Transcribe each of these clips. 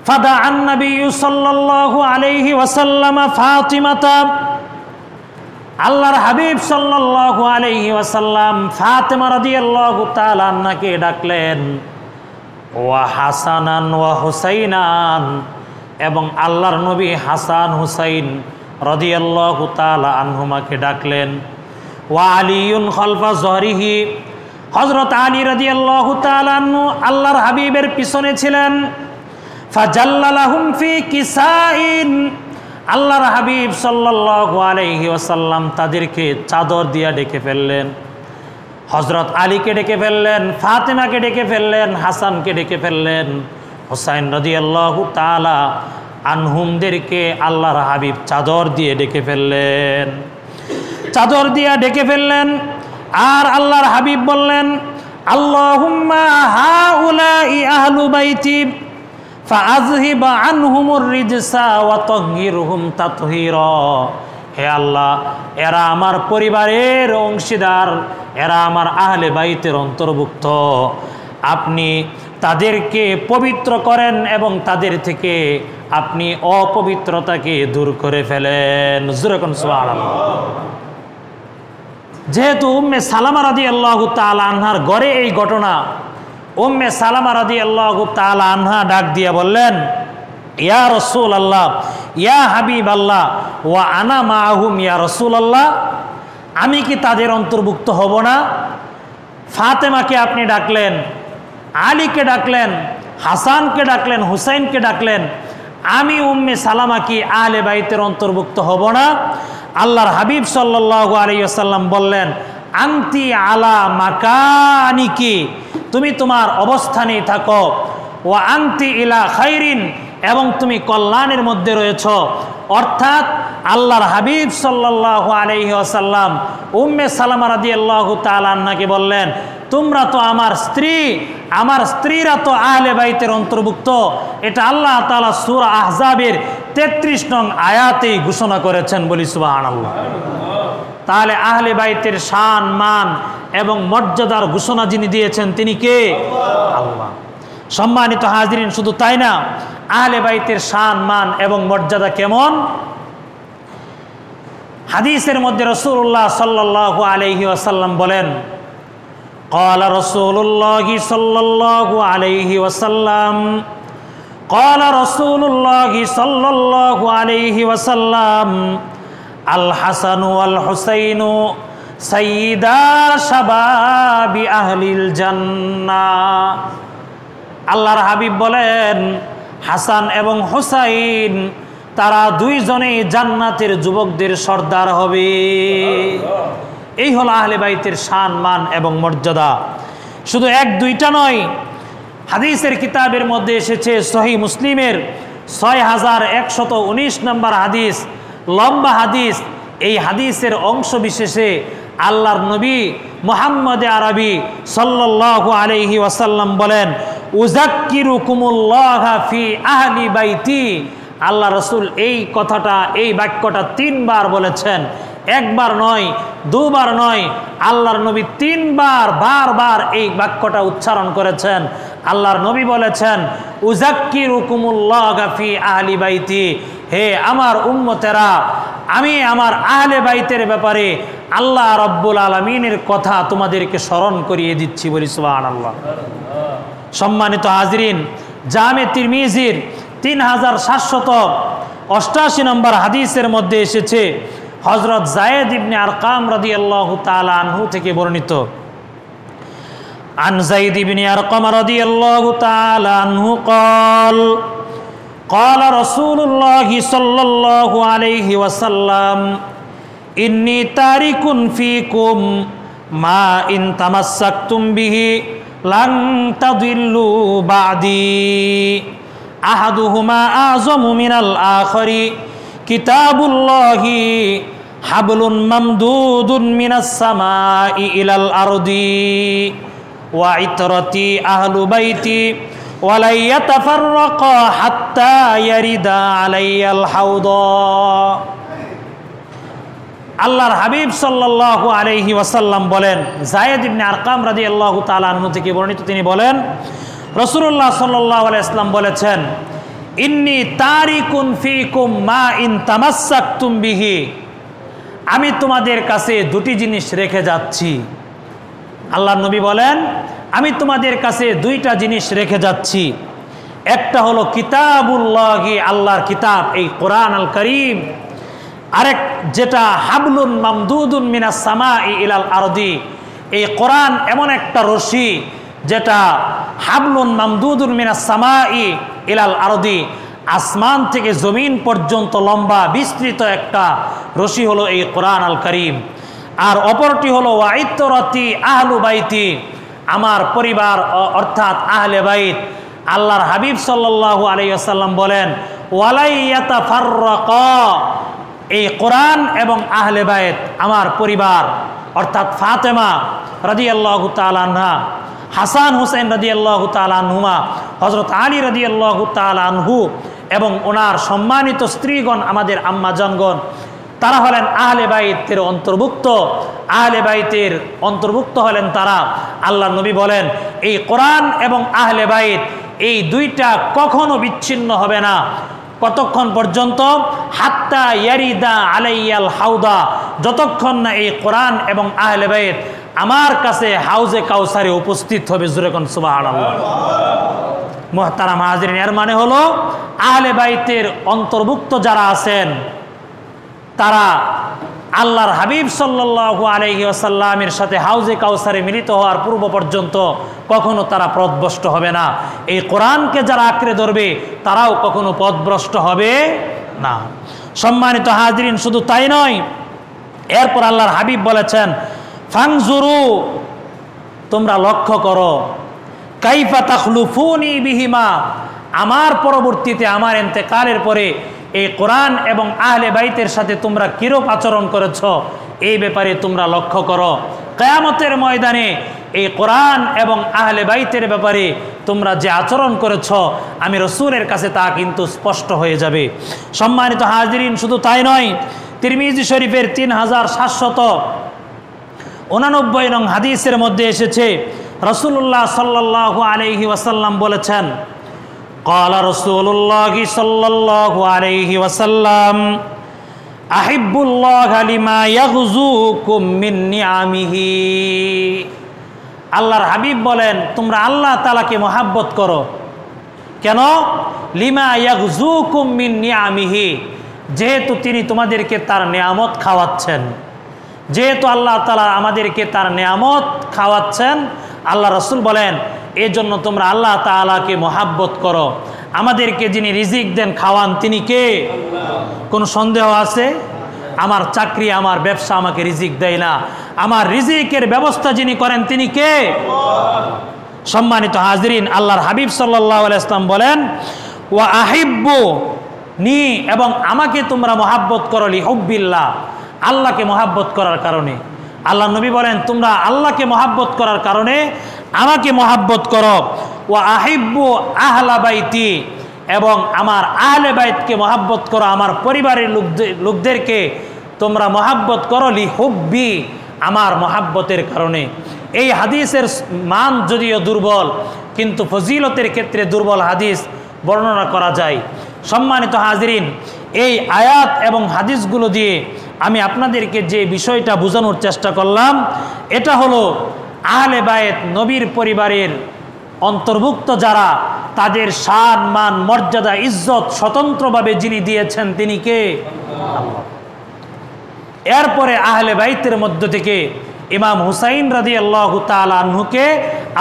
فدعا النبي صلى الله عليه وسلم فاطمة আল্লাহর হাবিব সাল্লাল্লাহু আলাইহি ওয়াসাল্লাম ফাতেমা রাদিয়াল্লাহু তাআলা আনহাকে ডাকলেন, ওয়া হাসানান ওয়া হুসাইনান, এবং আল্লাহর নবী হাসান হুসাইন রাদিয়াল্লাহু তাআলা আনহুমাকে ডাকলেন। ওয়া আলিয়ুন খালফা যহরিহি, হযরত আলী রাদিয়াল্লাহু তাআলা আনহু আল্লাহর হাবিবের পিছনে ছিলেন। ফাজাল্লালাহুম ফি কিসাইন, আল্লাহর হাবিব সাল্লাল্লাহু আলাইহি ওয়াসাল্লাম তাদেরকে চাদর দিয়া ডেকে ফেললেন। হযরত আলীকে ডেকে ফেললেন, ফাতেমাকে ডেকে ফেললেন, হাসানকে ডেকে ফেললেন, হুসাইন রাদিয়াল্লাহু তাআলা আনহুমদেরকে আল্লাহর হাবিব চাদর দিয়ে ডেকে ফেললেন, চাদর দিয়া ডেকে ফেললেন। আর আল্লাহর হাবিব বললেন, আল্লাহুম্মা হাউলাই আহলু বাইতি ফাআযহিব আনহুমুর রিজসা ওয়া তাহহিরহুম তাতহীরা। হে আল্লাহ, এরা আমার পরিবারের অংশীদার, এরা আমার আহলে বাইতের অন্তর্ভুক্ত, আপনি তাদেরকে পবিত্র করেন এবং তাদের থেকে আপনি অপবিত্রতাকে দূর করে ফেলেন। জোরে কোন সুবহানাল্লাহ। যেহেতু উম্মে সালামা রাদিয়াল্লাহু তাআলা আনহার ঘরে এই ঘটনা, উম্মে সালামা রাদিয়াল্লাহু তাআলা আনহা ডাক দিয়া বললেন, ইয়া রাসূলুল্লাহ, ইয়া হাবিবাল্লাহ, ওয়া আনা মাআহুম ইয়া রাসূলুল্লাহ, আমি কি তাদের অন্তর্ভুক্ত হব না? ফাতেমাকে আপনি ডাকলেন, আলীকে ডাকলেন, হাসানকে ডাকলেন, হুসাইনকে ডাকলেন, আমি উম্মে সালামা কি আহলে বাইতের অন্তর্ভুক্ত হব না? আল্লাহর হাবিব সাল্লাল্লাহু আলাইহি ওয়াসাল্লাম বললেন, আনতি আলা মাকানিকি, তুমি তোমার অবস্থানেই থাকো, ওয়া আনতি ইলা খাইরিন, এবং তুমি কল্যাণের মধ্যে রয়েছ। অর্থাৎ আল্লাহর হাবিব সাল্লাল্লাহু আলাইহি ওয়াসাল্লাম উম্মে সালামা রাদিয়াল্লাহু তাআলা আনহাকে বললেন, তোমরা তো আমার স্ত্রী, আমার স্ত্রীরা তো আহলে বাইতের অন্তর্ভুক্ত। এটা আল্লাহ তাআলা সূরা আহজাবের 33 নং আয়াতেই ঘোষণা করেছেন, বলি সুবহানাল্লাহ। তাহলে আহলে বাইতের শান, মান এবং মর্যাদার ঘোষণা যিনি দিয়েছেন তিনি কে? আল্লাহ। সম্মানিত হাজিরিন, শুধু তাই না, আহলে বাইতের শান, মান এবং মর্যাদা কেমন? হাদিসের মধ্যে রাসূলুল্লাহ সাল্লাল্লাহু আলাইহি ওয়াসাল্লাম বলেন, ক্বালা রাসূলুল্লাহ সাল্লাল্লাহু আলাইহি ওয়াসাল্লাম, ক্বালা রাসূলুল্লাহ সাল্লাল্লাহু আলাইহি ওয়াসাল্লাম, আল হাসানু ওয়াল হুসাইনু সাইয়্যিদা শাবাবি আহলিল জান্নাহ। আল্লাহর হাবিব বলেন, হাসান এবং হুসাইন তারা দুইজনেই জান্নাতের যুবকদের সর্দার হবে। এই হলো আহলে বাইতের শান, মান এবং মর্যাদা। শুধু এক দুইটা নয়, হাদিসের কিতাবের মধ্যে এসেছে সহিহ মুসলিমের 6119 নম্বর হাদিস, লম্বা হাদিস। এই হাদিসের অংশ বিশেষে আল্লাহর নবী মুহাম্মদ আরবি সাল্লাল্লাহু আলাইহি ওয়াসাল্লাম বলেন, উযাক্কিরুকুমুল্লাহ ফি আহলি বাইতি। আল্লাহ রাসূল এই কথাটা, এই বাক্যটা 3 বার বলেছেন, একবার নয়, দুবার নয়, আল্লাহর নবী 3 বার বারবার এই বাক্যটা উচ্চারণ করেছেন। আল্লাহর নবী বলেছেন, উযাক্কিরুকুমুল্লাহ ফি আহলি বাইতি, হে আমার উম্মতেরা, আমি আমার আহলে বাইতের ব্যাপারে আল্লাহ রাব্বুল আলামিনের কথা তোমাদেরকে স্মরণ করিয়ে দিচ্ছি, বলি সুবহানাল্লাহ। সম্মানিত হাজিরিন, জামে তিরমিজির 3788 নম্বর হাদিসের মধ্যে এসেছে, হযরত যায়েদ ইবনে আরকাম রাদিয়াল্লাহু তাআলা আনহু থেকে বর্ণিত, আন যায়েদ ইবনে আরকাম রাদিয়াল্লাহু তাআলা আনহু قال قال رسول الله صلى الله عليه وسلم إني تارك فيكم ما إن تمسكتم به لن تضلوا بعدي أحدهما أعظم من الآخر كتاب الله حبل ممدود من السماء إلى الأرض وعترتي أهل بيتي ولن يتفرقا حتى يرد علي الحوض। আল্লাহর হাবিব সাল্লাল্লাহু আলাইহি ওয়াসাল্লাম বলেন, যায়েদ ইবনে আরকাম রাদিয়াল্লাহু তাআলা আনহু থেকে বর্ণিত, তিনি বলেন, রাসূলুল্লাহ সাল্লাল্লাহু আলাইহি ওয়াসাল্লাম বলেছেন, ইন্নী তারিকুন ফিকুম মা ইন তামাসসাকতুম বিহি, আমি তোমাদের কাছে দুটি জিনিস রেখে যাচ্ছি। আল্লাহর নবী বলেন, আমি তোমাদের কাছে দুইটা জিনিস রেখে যাচ্ছি। একটা হলো কিতাবুল্লাহি, আল্লাহর কিতাব এই কোরআন আল কারীম, আরেক যেটা হাবলুন মামদুদুন মিনাস সামাই ইলাল আরদি, এই কোরআন এমন একটা রশি যেটা হাবলুন মামদুদুন মিনাস সামাই ইলাল আরদি, আসমান থেকে জমিন পর্যন্ত লম্বা বিস্তৃত একটা রশি হলো এই কোরআন আল কারীম। আর অপরটি হলো ওয়াইতরাতি আহলু বাইতি, আমার পরিবার অর্থাৎ আহলে বাইত। আল্লাহর হাবিব সাল্লাল্লাহু আলাইহি ওয়াসাল্লাম বলেন, ওয়ালাই ইয়াতাফাররাকা, এই কোরআন এবং আহলে বাইত আমার পরিবার অর্থাৎ ফাতেমা রাদিয়াল্লাহু তাআলা আনহা, হাসান হুসাইন রাদিয়াল্লাহু তাআলা আনহুমা, হযরত আলী রাদিয়াল্লাহু তাআলা আনহু এবং ওনার সম্মানিত স্ত্রীগণ, আমাদের আম্মা জানগণ, তারা হলেন আহলে বাইতের অন্তর্ভুক্ত। আহলে বাইতের অন্তর্ভুক্ত হলেন তারা। আল্লাহ নবী বলেন, এই কোরআন এবং আহলে বাইত এই দুইটা কখনো বিচ্ছিন্ন হবে না। কতক্ষণ পর্যন্ত? হাত্তা ইয়ারিদা আলাইয়াল হাউদা, যতক্ষণ না এই কোরআন এবং আহলে বাইত আমার কাছে হাউজে কাউসারে উপস্থিত হবে। জোরে কোন সুবহানাল্লাহ। মুহতারাম হাজিরিন, এর মানে হলো আহলে বাইতের অন্তর্ভুক্ত যারা আছেন তারা আল্লাহর হাবিব সাল্লাল্লাহু আলাইহি ওয়াসাল্লামের সাথে হাউজে কাউসারে মিলিত হওয়ার পূর্ব পর্যন্ত কখনো তারা পথভ্রষ্ট হবে না। এই কোরআনকে যারা আঁকড়ে ধরবে তারাও কখনো পথভ্রষ্ট হবে না। সম্মানিত হাজিরিন, শুধু তাই নয়, এরপর আল্লাহর হাবিব বলেছেন, ফানজুরু, তোমরা লক্ষ্য করো, কাইফা তাখলুফুনি বিহিমা, আমার পরবর্তীতে আমার ইন্তেকালের পরে এই কোরআন এবং আহলে বাইতের সাথে তোমরা কিরূপ আচরণ করেছ, এই ব্যাপারে তোমরা লক্ষ্য করো। কিয়ামতের ময়দানে এই কোরআন এবং আহলে বাইতের ব্যাপারে তোমরা যে আচরণ করেছ আমি রাসূলের কাছে তা কিন্তু স্পষ্ট হয়ে যাবে। সম্মানিত হাজিরিন, শুধু তাই নয়, তিরমিজি শরীফের 3789 নং হাদিসের মধ্যে এসেছে, রাসূলুল্লাহ সাল্লাল্লাহু আলাইহি ওয়াসাল্লাম বলেছেন, ক্বালা রাসূলুল্লাহি সাল্লাল্লাহু আলাইহি ওয়াসাল্লাম, আহিব্বুল্লাহ লিমা ইয়াগযুকুম মিন নিআমিহি, আল্লাহর হাবিব বলেন, তোমরা আল্লাহ তাআলাকে মহব্বত করো। কেন? লিমা ইয়াগযুকুম মিন নিআমিহি, যেহেতু তিনি তোমাদেরকে তার নিয়ামত খাওয়াচ্ছেন। যেহেতু আল্লাহ তাআলা আমাদেরকে তার নিয়ামত খাওয়াচ্ছেন, আল্লাহ রাসূল বলেন, এই জন্য তোমরা আল্লাহ তাআলাকে মহব্বত করো। আমাদেরকে যিনি রিজিক দেন, খাওয়ান, তিনি কে? কোনো সন্দেহ আছে? আমার চাকরি, আমার ব্যবসা আমাকে রিজিক দেয় না। আমার রিজিকের ব্যবস্থা যিনি করেন তিনি কে? সম্মানিত হাজিরিন, আল্লাহর হাবিব সাল্লাল্লাহু আলাইহি ওয়াসাল্লাম বলেন, ওয়া আহিব্বু নি, এবং আমাকে তোমরা মহব্বত করো লিহুব্বিল্লাহ, আল্লাহকে মহব্বত করার কারণে। আল্লাহ নবী বলেন, তোমরা আল্লাহকে মহব্বত করার কারণে আমাকে মহব্বত করো। ওয়া আহিব্বু আহলা বাইতি, এবং আমার আহলে বাইতকে মহব্বত করো, আমার পরিবারের লোকদেরকে তোমরা মহব্বত করো লিহুব্বি, আমার মহব্বতের কারণে। এই হাদিসের মান যদিও দুর্বল, কিন্তু ফজিলতের ক্ষেত্রে দুর্বল হাদিস বর্ণনা করা যায়। সম্মানিত হাজিরিন, এই আয়াত এবং হাদিসগুলো দিয়ে আমি আপনাদেরকে যে বিষয়টা বোঝানোর চেষ্টা করলাম, এটা হলো আহলে বায়েত নবীর পরিবারের অন্তর্ভুক্ত যারা, তাদের শান, মান, মর্যাদা, ইজ্জত স্বতন্ত্রভাবে যিনি দিয়েছেন তিনি কে? আল্লাহ। এরপরে আহলে বাইতের মধ্য থেকে ইমাম হুসাইন রাদিয়াল্লাহু তাআলা আনহুকে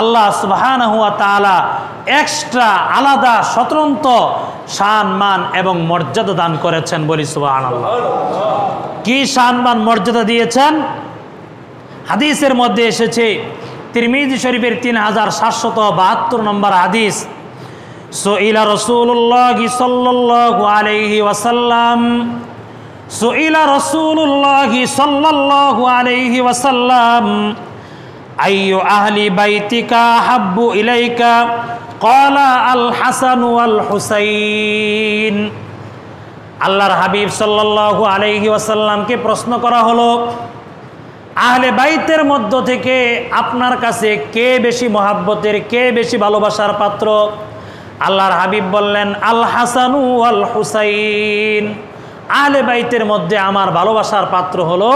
আল্লাহ সুবহানাহু ওয়া তাআলা এক্সট্রা আলাদা স্বতন্ত্র শান, মান এবং মর্যাদা দান করেছেন। বলি সুবহানাল্লাহ। কি শান, মান, মর্যাদা দিয়েছেন? হাদিসের মধ্যে এসেছে, তিরমিজি শরীফের 3772 নম্বর হাদিস, সুইলা রাসূলুল্লাহ সাল্লাল্লাহু আলাইহি ওয়াসাল্লাম, সুইলা রাসূলুল্লাহ সাল্লাল্লাহু আলাইহি ওয়াসাল্লাম, আইয়ু আহলি বাইতিকা হাব্বু ইলাইকা, ক্বালা আল হাসান ওয়াল হুসাইন। আল্লাহর হাবিব সাল্লাল্লাহু আলাইহি ওয়াসাল্লামকে প্রশ্ন করা হলো, আহলে বাইতের মধ্য থেকে আপনার কাছে কে বেশি মহাব্বতের, কে বেশি ভালোবাসার পাত্র? আল্লাহর হাবিব বললেন, আল হাসানু ওয়াল হুসাইন, আহলে বাইতের মধ্যে আমার ভালোবাসার পাত্র হলো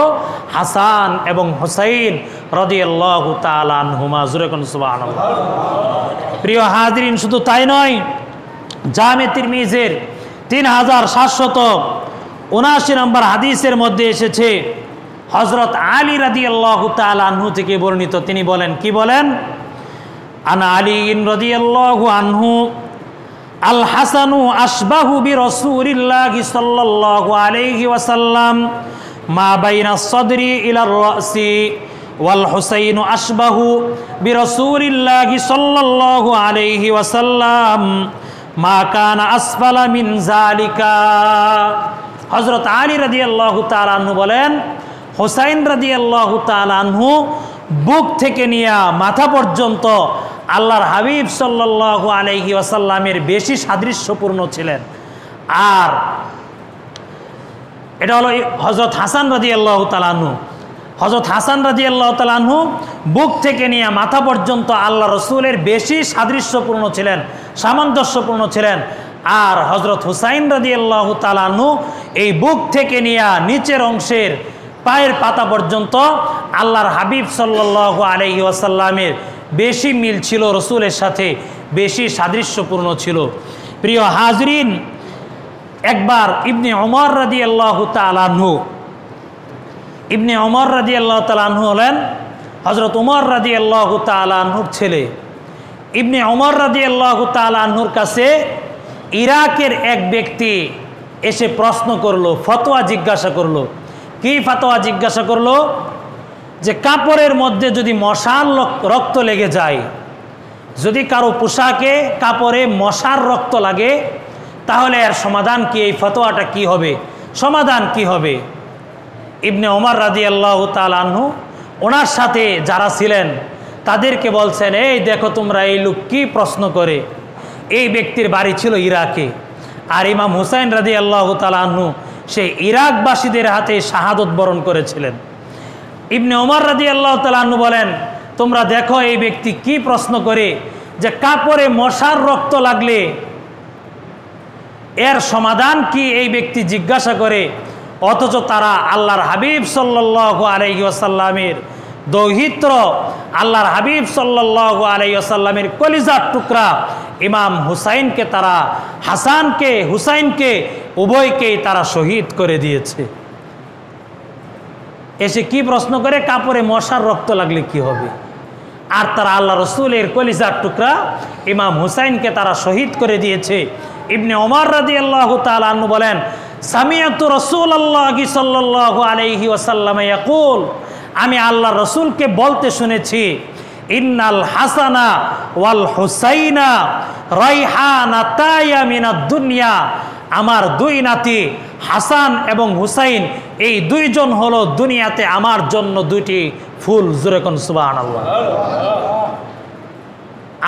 হাসান এবং হুসাইন রাদিয়াল্লাহু তাআলা আনহুমা। জোরে কোন সুবহানাল্লাহ। প্রিয় হাজিরিন, শুধু তাই নয়, জামে তিরমিজির 3779 নম্বর হাদিসের মধ্যে এসেছে, হযরত আলী রাদিয়াল্লাহু তাআলা আনহু থেকে বর্ণিত, তিনি বলেন, কি বলেন? আনা আলী রাদিয়াল্লাহু আনহু আল হাসানু আশবাহু বিরাসূলিল্লাহি সাল্লাল্লাহু আলাইহি ওয়াসাল্লাম মা বাইনা সাদরি ইলা রাসি ওয়াল হুসাইনু আশবাহু বিরাসূলিল্লাহি সাল্লাল্লাহু আলাইহি ওয়াসাল্লাম মা কানা আসফালা মিন যালিকা। হযরত আলী রাদিয়াল্লাহু তাআলা আনহু বলেন, হুসাইন রাদিয়াল্লাহু তাআলা আনহু বুক থেকে নিয়ে মাথা পর্যন্ত আল্লাহর হাবিব সাল্লাল্লাহু আলাইহি ওয়াসাল্লামের বেশি সাদৃশ্যপূর্ণ ছিলেন। আর এটা হলো হযরত হাসান রাদিয়াল্লাহু তাআলা আনহু। হযরত হাসান রাদিয়াল্লাহু তাআলা আনহু বুক থেকে নিয়ে মাথা পর্যন্ত আল্লাহ রসুলের বেশি সাদৃশ্যপূর্ণ ছিলেন, সামঞ্জস্যপূর্ণ ছিলেন। আর হযরত হুসাইন রাদিয়াল্লাহু তাআলা আনহু এই বুক থেকে নিয়ে নিচের অংশের পায়ের পাতা পর্যন্ত আল্লাহর হাবিব সাল্লাল্লাহু আলাইহি ওয়াসাল্লামের বেশি মিল ছিল, রসুলের সাথে বেশি সাদৃশ্যপূর্ণ ছিল। প্রিয় হাজরিন, একবার ইবনে ওমর রাদিয়াল্লাহু তাআলা আনহু, ইবনে ওমর রাদিয়াল্লাহু তাআলা আনহু হলেন হযরত ওমর রাদিয়াল্লাহু তাআলা আনহুর ছেলে। ইবনে ওমর রাদিয়াল্লাহু তাআলা আনহুর কাছে ইরাকের এক ব্যক্তি এসে প্রশ্ন করলো, ফতোয়া জিজ্ঞাসা করলো। কি ফতোয়া জিজ্ঞাসা করলো? যে কাপড়ের মধ্যে যদি মশার রক্ত লেগে যায়, যদি কারো পোশাকে কাপড়ে মশার রক্ত লাগে, তাহলে এর সমাধান কি? এই ফতোয়াটা কি হবে? সমাধান কি হবে? ইবনে ওমর রাদিয়াল্লাহু তাআলা আনহু ওনার সাথে যারা ছিলেন তাদেরকে বলছেন, এই দেখো তোমরা, এই লোক কি প্রশ্ন করে। এই ব্যক্তির বাড়ি ছিল ইরাকে, আর ইমাম হুসাইন রাদিয়াল্লাহু তাআলা আনহু সেই ইরাকবাসীদের হাতে শাহাদত বরণ করেছিলেন। ইবনে ওমর রাদিয়াল্লাহু তাআলা আনহু বলেন, তোমরা দেখো এই ব্যক্তি কি প্রশ্ন করে, যে কাপড়ে মশার রক্ত লাগলে এর সমাধান কি এই ব্যক্তি জিজ্ঞাসা করে, অথচ তারা আল্লাহর হাবিব সাল্লাল্লাহু আলাইহি ওয়াসাল্লামের দৌহিত্র, আল্লাহর হাবিব সাল্লাল্লাহু আলাইহি ওয়াসাল্লামের কলিজার টুকরা ইমাম হুসাইনকে, তারা হাসানকে হুসাইনকে উভয়কেই তারা শহীদ করে দিয়েছে। এসে কি প্রশ্ন করে, কাপড়ে মশার রক্ত লাগলে কি হবে? আর তারা আল্লাহ রসুলের কলিজার টুকরা ইমাম হুসাইনকে তারা শহীদ করে দিয়েছে। ইবনে ওমর রাদিয়াল্লাহু তাআলা আনহু বলেন, সামিআতু রাসূলুল্লাহি সাল্লাল্লাহু আলাইহি ওয়াসাল্লাম ইয়াকুল, আমি আল্লাহ রসুলকে বলতে শুনেছি, ইন্নাল হাসানা ওয়াল হুসাইনা রাইহানাতায়া মিনাদ দুনিয়া, আমার দুই নাতি হাসান এবং হুসাইন, এই দুইজন হলো দুনিয়াতে আমার জন্য দুইটি ফুল। জোরে কোন সুবহানাল্লাহ।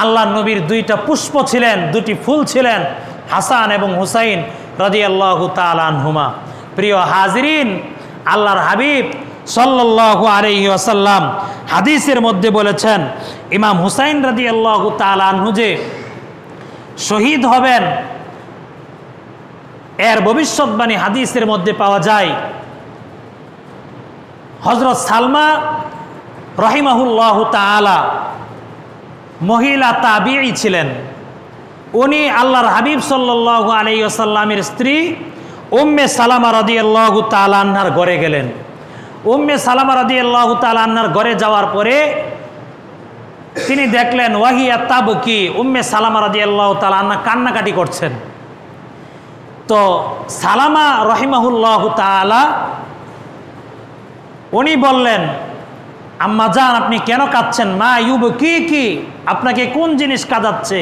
আল্লাহ নবীর দুইটা পুষ্প ছিলেন, দুটি ফুল ছিলেন, হাসান এবং হুসাইন রাদিয়াল্লাহু তাআলা আনহুমা। প্রিয় হাজিরিন, আল্লাহর হাবিব সাল্লাল্লাহু আলাইহি ওয়াসাল্লাম হাদিসের মধ্যে বলেছেন, ইমাম হুসাইন রাদিয়াল্লাহু তাআলা আনহু যে শহীদ হবেন, এর ভবিষ্যৎবাণী হাদিসের মধ্যে পাওয়া যায়। হযরত সালমা রাহিমাহুল্লাহু তাআলা মহিলা তাবিঈ ছিলেন। উনি আল্লাহর হাবিব সাল্লাল্লাহু আলাইহি ওয়াসাল্লামের স্ত্রী উম্মে সালামা রাদিয়াল্লাহু তাআলা আনহার ঘরে গেলেন। উম্মে সালামা রাদিয়াল্লাহু তাআলা আনহার ঘরে যাওয়ার পরে তিনি দেখলেন, ওয়াহিয়া তাবকি, উম্মে সালামা রাদিয়াল্লাহু তাআলা আনহা কান্নাকাটি করছেন। তো সালামা রহিমাহুল্লাহু তাআলা উনি বললেন, আম্মা জান, আপনি কেন কাঁদছেন? মা ইউবকি, কি আপনাকে কোন জিনিস কাঁদাচ্ছে?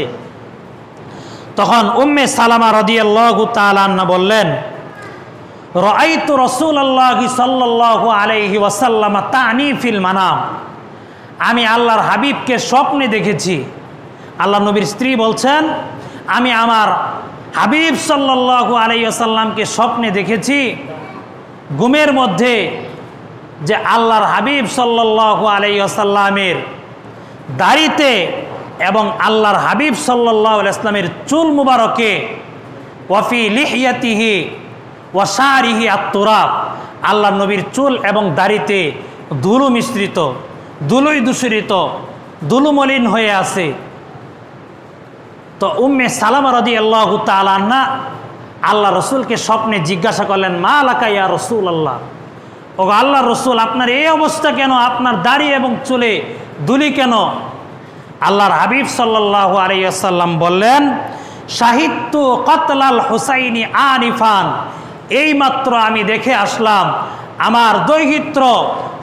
তখন উম্মে সালামা রাদিয়াল্লাহু তাআলা আনহা বললেন, রাআইতু রাসূলুল্লাহি সাল্লাল্লাহু আলাইহি ওয়াসাল্লাম তা'নি ফিল মানাম, আমি আল্লাহর হাবিবকে স্বপ্নে দেখেছি। আল্লাহ নবীর স্ত্রী বলছেন, আমি আমার হাবিব সাল্লাল্লাহু আলাইহি ওয়াসাল্লামকে স্বপ্নে দেখেছি ঘুমের মধ্যে, যে আল্লাহর হাবিব সাল্লাল্লাহু আলাইহি ওয়াসাল্লামের দাড়িতে এবং আল্লাহর হাবিব সাল্লাল্লাহু আলাইহি ইসলামের চুল মুবারকে ওয়াফি লিহিয়াতিহি ওয়া শারিহি আত-তুরাব, আল্লাহর নবীর চুল এবং দাড়িতে ধুলো মিশ্রিত, ধুলোয় দূষিত, ধুলো মলিন হয়ে আছে। তো উম্মে সালামা রাদিয়াল্লাহু তাআলা আনহা আল্লাহ রসুলকে স্বপ্নে জিজ্ঞাসা করলেন, মা লাকা ইয়া রাসূলুল্লাহ, ও আল্লাহ রসুল আপনার এই অবস্থা কেন, আপনার দাড়ি এবং চুলে ধুলি কেন? আল্লাহর হাবিব সাল্লাল্লাহু আলাইহি ওয়াসাল্লাম বললেন, শাহিদতু কতলাল হুসাইনি আনিফান, এইমাত্র আমি দেখে আসলাম আমার দৈহিত্র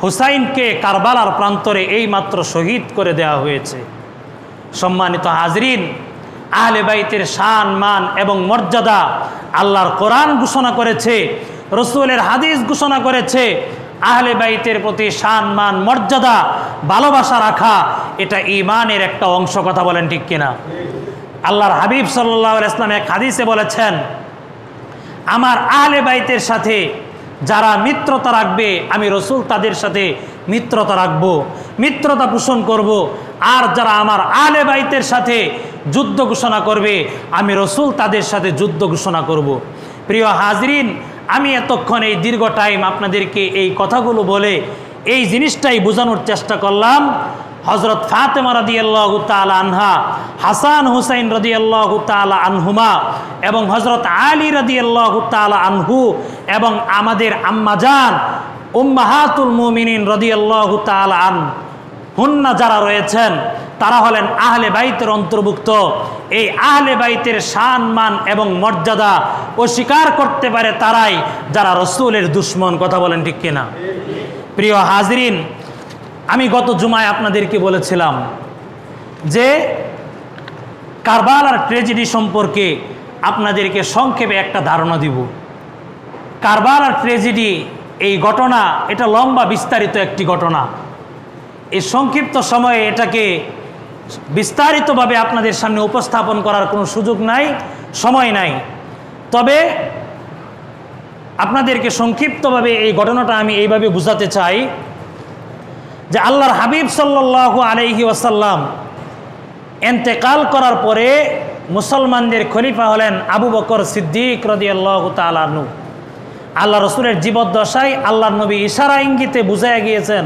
হুসাইনকে কারবালার প্রান্তরে এইমাত্র শহীদ করে দেওয়া হয়েছে। সম্মানিত হাজরিন, আহলে বাইতের শান মান এবং মর্যাদা আল্লাহর কোরআন ঘোষণা করেছে, রসুলের হাদিস ঘোষণা করেছে। আহলে বাইতের প্রতি শান মান মর্যাদা ভালোবাসা রাখা এটা ঈমানের একটা অংশ, কথা বলেন ঠিক কিনা? আল্লাহর হাবিব সাল্লাল্লাহু আলাইহি ওয়াসাল্লাম এক হাদিসে বলেছেন, আমার আহলে বাইতের সাথে যারা মিত্রতা রাখবে আমি রসুল তাদের সাথে মিত্রতা রাখবো, মিত্রতা পোষণ করব। আর যারা আমার আহলে বাইতের সাথে যুদ্ধ ঘোষণা করবে আমি রসুল তাদের সাথে যুদ্ধ ঘোষণা করব। প্রিয় হাজরিন, আমি এতক্ষণ এই দীর্ঘ টাইম আপনাদেরকে এই কথাগুলো বলে এই জিনিসটাই বোঝানোর চেষ্টা করলাম। হযরত ফাতেমা রাদিয়াল্লাহু তাআলা আনহা, হাসান হুসাইন রাদিয়াল্লাহু তাআলা আনহুমা এবং হযরত আলী রাদিয়াল্লাহু তাআলা আনহু এবং আমাদের আম্মাজান উম্মাহাতুল মুমিনিন রাদিয়াল্লাহু তাআলা আনহুন্না যারা রয়েছেন তারা হলেন আহলে বাইতের অন্তর্ভুক্ত। এই আহলে বাইতের শান মান এবং মর্যাদা অস্বীকার করতে পারে তারাই যারা রসুলের দুশমন, কথা বলেন ঠিক কিনা? প্রিয় হাজরিন, আমি গত জুমায় আপনাদেরকে বলেছিলাম যে কারবালার ট্র্যাজেডি সম্পর্কে আপনাদেরকে সংক্ষেপে একটা ধারণা দিব। কারবালার ট্র্যাজেডি এই ঘটনা এটা লম্বা বিস্তারিত একটি ঘটনা। এই সংক্ষিপ্ত সময়ে এটাকে বিস্তারিতভাবে আপনাদের সামনে উপস্থাপন করার কোনো সুযোগ নাই, সময় নাই। তবে আপনাদেরকে সংক্ষিপ্তভাবে এই ঘটনাটা আমি এইভাবে বুঝাতে চাই যে আল্লাহর হাবিব সাল্লাল্লাহু আলাইহি ওয়াসাল্লাম ইন্তেকাল করার পরে মুসলমানদের খলিফা হলেন আবু বকর সিদ্দিক রাদিয়াল্লাহু তাআলা আনহু। আল্লাহ রসুলের জীবদ্দশায় আল্লাহর নবী ইশারা ইঙ্গিতে বুঝাইয়া গিয়েছেন